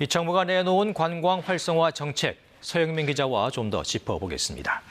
이 정부가 내놓은 관광 활성화 정책, 서영민 기자와 좀 더 짚어보겠습니다.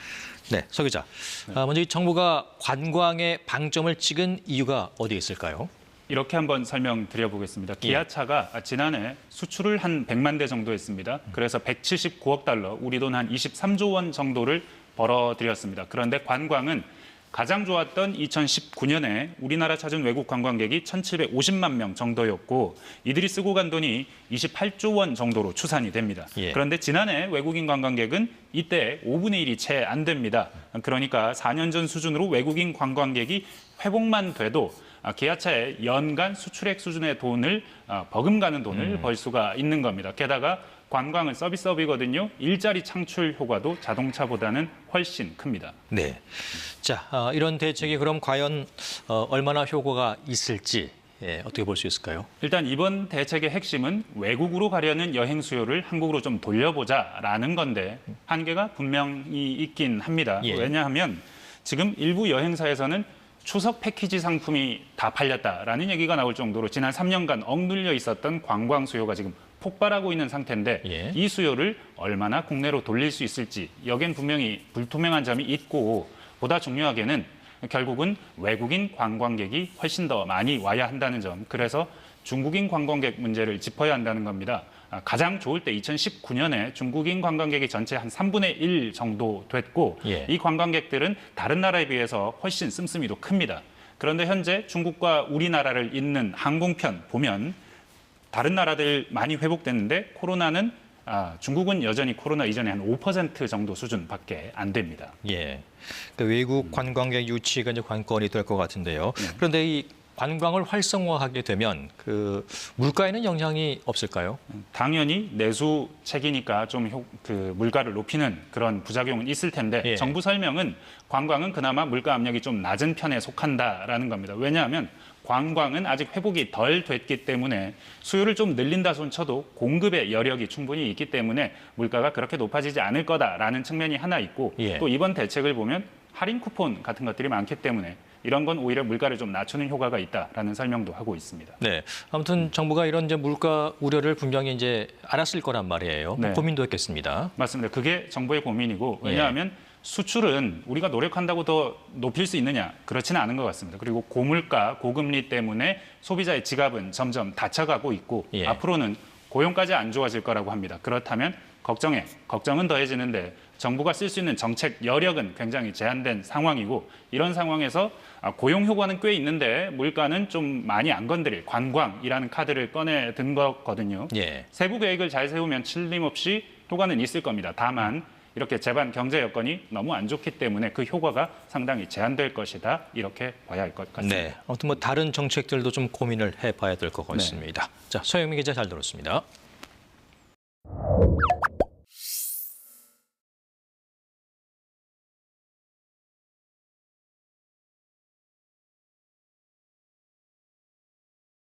네, 서 기자. 먼저 이 정부가 관광에 방점을 찍은 이유가 어디에 있을까요? 이렇게 한번 설명드려보겠습니다. 기아차가 지난해 수출을 한 100만 대 정도 했습니다. 그래서 179억 달러, 우리 돈 한 23조 원 정도를 벌어들였습니다. 그런데 관광은 가장 좋았던 2019년에 우리나라 찾은 외국 관광객이 1,750만 명 정도였고 이들이 쓰고 간 돈이 28조 원 정도로 추산이 됩니다. 그런데 지난해 외국인 관광객은 이때 5분의 1이 채 안 됩니다. 그러니까 4년 전 수준으로 외국인 관광객이 회복만 돼도 기아차의 연간 수출액 수준의 돈을 버금가는 돈을 벌 수가 있는 겁니다. 게다가 관광은 서비스업이거든요. 일자리 창출 효과도 자동차보다는 훨씬 큽니다. 네. 자, 이런 대책이 그럼 과연 얼마나 효과가 있을지 어떻게 볼 수 있을까요? 일단 이번 대책의 핵심은 외국으로 가려는 여행 수요를 한국으로 좀 돌려보자라는 건데 한계가 분명히 있긴 합니다. 왜냐하면 지금 일부 여행사에서는 추석 패키지 상품이 다 팔렸다라는 얘기가 나올 정도로 지난 3년간 억눌려 있었던 관광 수요가 지금 폭발하고 있는 상태인데 이 수요를 얼마나 국내로 돌릴 수 있을지 여기엔 분명히 불투명한 점이 있고 보다 중요하게는 결국은 외국인 관광객이 훨씬 더 많이 와야 한다는 점. 그래서 중국인 관광객 문제를 짚어야 한다는 겁니다. 가장 좋을 때 2019년에 중국인 관광객이 전체 한 3분의 1 정도 됐고 이 관광객들은 다른 나라에 비해서 훨씬 씀씀이도 큽니다. 그런데 현재 중국과 우리나라를 잇는 항공편 보면 다른 나라들 많이 회복됐는데 코로나는 중국은 여전히 코로나 이전에 한 5% 정도 수준밖에 안 됩니다. 그러니까 외국 관광객 유치가 이제 관건이 될 것 같은데요. 그런데 이 관광을 활성화하게 되면 그 물가에는 영향이 없을까요? 당연히 내수책이니까 좀 물가를 높이는 그런 부작용은 있을 텐데 정부 설명은 관광은 그나마 물가 압력이 좀 낮은 편에 속한다라는 겁니다. 왜냐하면 관광은 아직 회복이 덜 됐기 때문에 수요를 좀 늘린다 손 쳐도 공급의 여력이 충분히 있기 때문에 물가가 그렇게 높아지지 않을 거다라는 측면이 하나 있고 또 이번 대책을 보면 할인 쿠폰 같은 것들이 많기 때문에 이런 건 오히려 물가를 좀 낮추는 효과가 있다라는 설명도 하고 있습니다. 네, 아무튼 정부가 이런 이제 물가 우려를 분명히 이제 알았을 거란 말이에요. 고민도 했겠습니다. 맞습니다. 그게 정부의 고민이고 왜냐하면 수출은 우리가 노력한다고 더 높일 수 있느냐? 그렇지는 않은 것 같습니다. 그리고 고물가, 고금리 때문에 소비자의 지갑은 점점 닫혀가고 있고 앞으로는 고용까지 안 좋아질 거라고 합니다. 그렇다면 걱정은 더해지는데 정부가 쓸 수 있는 정책 여력은 굉장히 제한된 상황이고 이런 상황에서 고용 효과는 꽤 있는데 물가는 좀 많이 안 건드릴 관광이라는 카드를 꺼내든 거거든요. 세부 계획을 잘 세우면 틀림없이 효과는 있을 겁니다. 다만 이렇게 재반 경제 여건이 너무 안 좋기 때문에 그 효과가 상당히 제한될 것이다. 이렇게 봐야 할 것 같습니다. 네, 아무튼 뭐 다른 정책들도 좀 고민을 해봐야 될 것 같습니다. 자, 서영민 기자 잘 들었습니다.